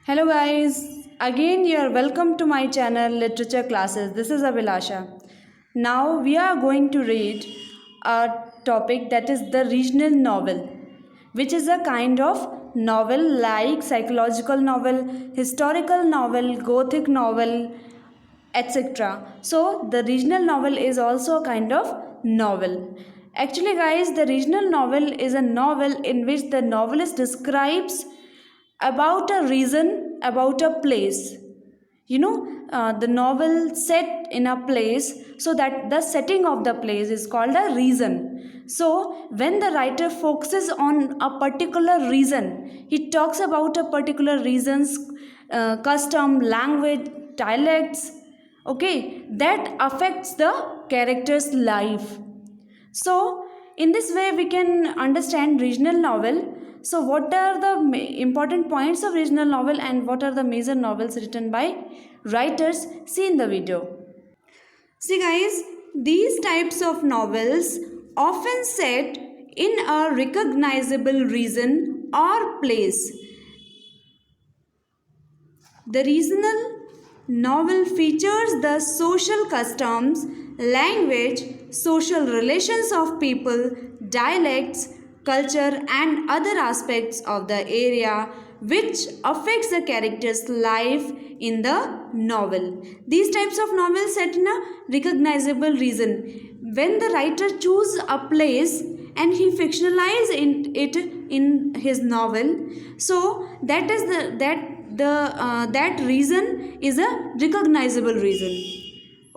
Hello guys, again you are welcome to my channel Literature Classes. This is Abhilasha. Now we are going to read a topic that is the regional novel, which is a kind of novel like psychological novel, historical novel, gothic novel, etc. So the regional novel is also a kind of novel. Actually guys, the regional novel is a novel in which the novelist describes about a region, about a place. The novel set in a place, so that the setting of the place is called a region. So when the writer focuses on a particular region, he talks about a particular region's custom, language, dialects, okay, that affects the character's life. So in this way we can understand regional novel. So what are the important points of regional novel and what are the major novels written by writers? See in the video. See guys, these types of novels often set in a recognizable region or place. The regional novel features the social customs, language, social relations of people, dialects, culture and other aspects of the area which affects the character's life in the novel. These types of novels set in a recognizable region. When the writer chooses a place and he fictionalizes it in his novel, so that is that reason is a recognizable reason.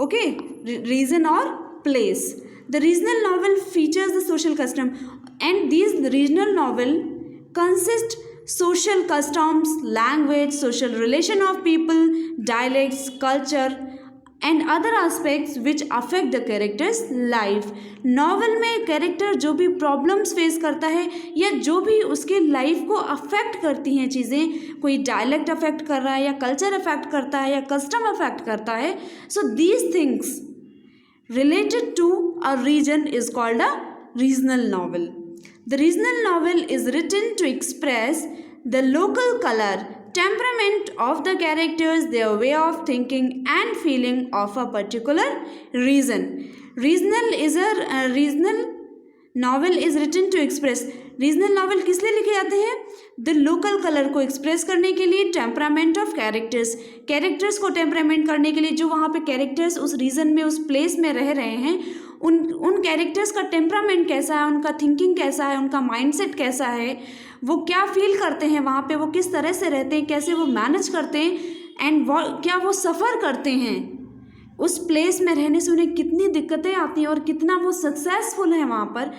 Okay, reason or place. The regional novel features the social custom, and these regional novel consist social customs, language, social relation of people, dialects, culture and other aspects which affect the character's life. Novel में character जो भी problems face करता है या जो भी उसके life को अफेक्ट करती हैं चीज़ें, कोई डायलेक्ट अफेक्ट कर रहा है या कल्चर अफेक्ट करता है या कस्टम अफेक्ट करता है, so these things related to a region is called a regional novel. The regional novel is written to express the local color, temperament of the characters, their way of thinking and feeling of a particular region. Regional novel is written to express. Regional novel किस लिए लिखे जाते हैं? The local colour को express करने के लिए, temperament of characters को टेम्परामेंट करने के लिए, जो वहाँ पे कैरेक्टर्स उस रीजन में उस प्लेस में रह रहे हैं उन कैरेक्टर्स का टेम्परामेंट कैसा है, उनका थिंकिंग कैसा है, उनका माइंडसेट कैसा है, वो क्या फील करते हैं वहाँ पे, वो किस तरह से रहते हैं, कैसे वो मैनेज करते हैं एंड क्या वो सफ़र करते हैं, उस प्लेस में रहने से उन्हें कितनी दिक्कतें आती हैं और कितना वो सक्सेसफुल है वहाँ पर.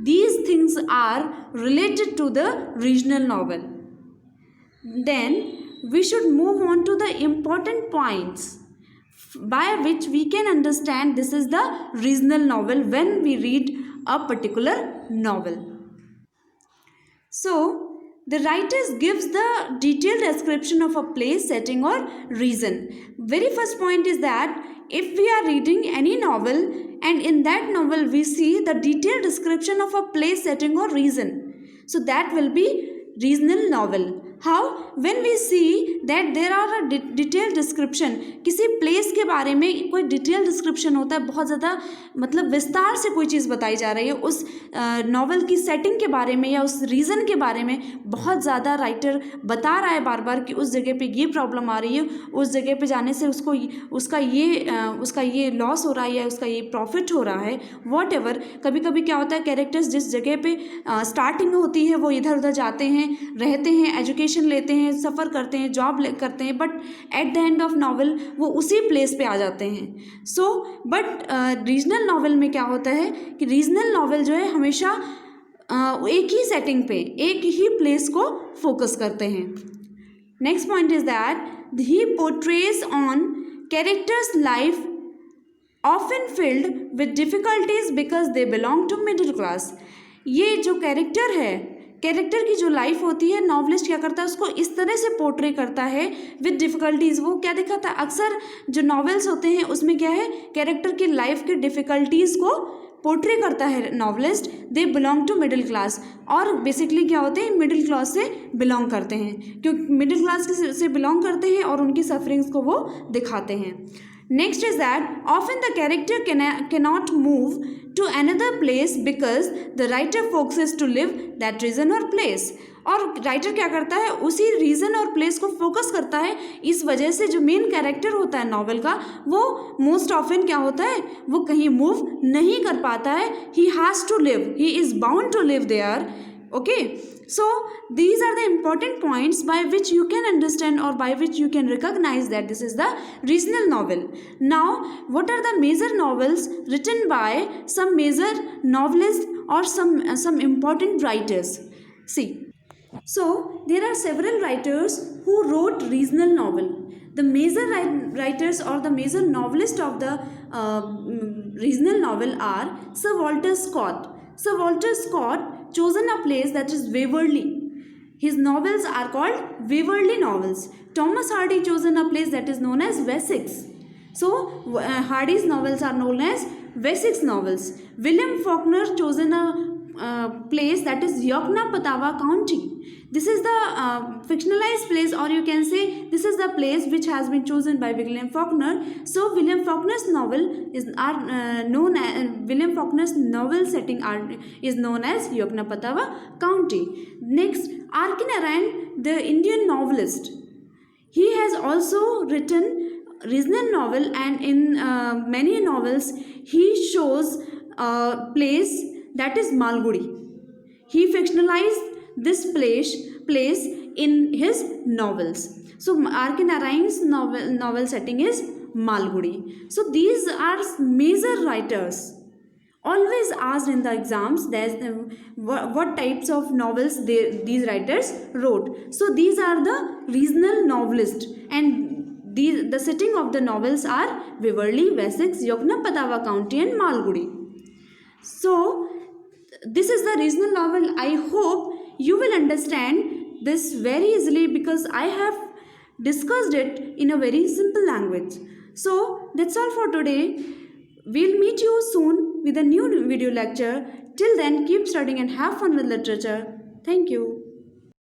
These things are related to the regional novel. Then we should move on to the important points by which we can understand this is the regional novel when we read a particular novel. So the writer gives the detailed description of a place, setting or region. Very first point is that if we are reading any novel and in that novel we see the detailed description of a place, setting or region, so that will be regional novel. How? When we see that there are a detailed description, किसी place के बारे में कोई detail description होता है, बहुत ज़्यादा मतलब विस्तार से कोई चीज़ बताई जा रही है, उस नॉवल की सेटिंग के बारे में या उस रीज़न के बारे में बहुत ज़्यादा राइटर बता रहा है बार बार कि उस जगह पे ये प्रॉब्लम आ रही है, उस जगह पे जाने से उसका ये लॉस हो रहा है या उसका ये प्रॉफिट हो रहा है, वॉट एवर. कभी कभी क्या होता है, कैरेक्टर्स जिस जगह पे स्टार्टिंग होती है वो इधर उधर जाते हैं, रहते हैं, एजुकेशन लेते हैं, सफ़र करते हैं, जॉब करते हैं, but at the end of novel वो उसी प्लेस पे आ जाते हैं. सो बट रीजनल नॉवल में क्या होता है कि रीजनल नॉवल जो है हमेशा एक ही सेटिंग पे, एक ही प्लेस को फोकस करते हैं. Next point is that he portrays on characters life often filled with difficulties because they belong to middle class. ये जो कैरेक्टर की जो लाइफ होती है, नॉवलिस्ट क्या करता है, उसको इस तरह से पोर्ट्रे करता है विद डिफ़िकल्टीज़. वो क्या दिखाता है, अक्सर जो नॉवेल्स होते हैं उसमें क्या है, कैरेक्टर की लाइफ के डिफ़िकल्टीज़ को पोर्ट्रे करता है novelist, they belong to middle class, और बेसिकली क्या होते हैं, मिडिल क्लास से बिलोंग करते हैं, क्योंकि मिडिल क्लास से बिलोंग करते हैं और उनकी सफरिंग्स को वो दिखाते हैं. Next is that often the character cannot move to another place because the writer focuses to live that region or place. और राइटर क्या करता है, उसी रीजन और प्लेस को फोकस करता है. इस वजह से जो मेन कैरेक्टर होता है नॉवेल का, वो मोस्ट ऑफन क्या होता है, वो कहीं मूव नहीं कर पाता है. He has to live, he is bound to live there. Okay, so these are the important points by which you can understand or by which you can recognize that this is the regional novel. Now, what are the major novels written by some major novelists or some important writers? See, so there are several writers who wrote regional novel. The major writers or the major novelists of the regional novel are Sir Walter Scott. Sir Walter Scott chosen a place that is Waverley. His novels are called Waverley novels. Thomas Hardy chosen a place that is known as Wessex. So Hardy's novels are known as Wessex novels. William Faulkner chosen a place that is Yoknapatawpha County. This is the fictionalized place, or you can say this is the place which has been chosen by William Faulkner. So William Faulkner's novel is known as William Faulkner's novel setting is known as Yoknapatawpha County. Next, R.K. Narayan, the Indian novelist. He has also written regional novel, and in many novels he shows a place that is Malgudi. He fictionalized this place in his novels. So R.K. Narayan's novel setting is Malgudi. So these are major writers. Always asked in the exams what types of novels these writers wrote. So these are the regional novelists, and the setting of the novels are Waverley, Wessex, Yoknapatawpha County and Malgudi. So this is the regional novel. I hope you will understand this very easily because I have discussed it in a very simple language. So that's all for today. We'll meet you soon with a new video lecture. Till then, keep studying and have fun with literature. Thank you.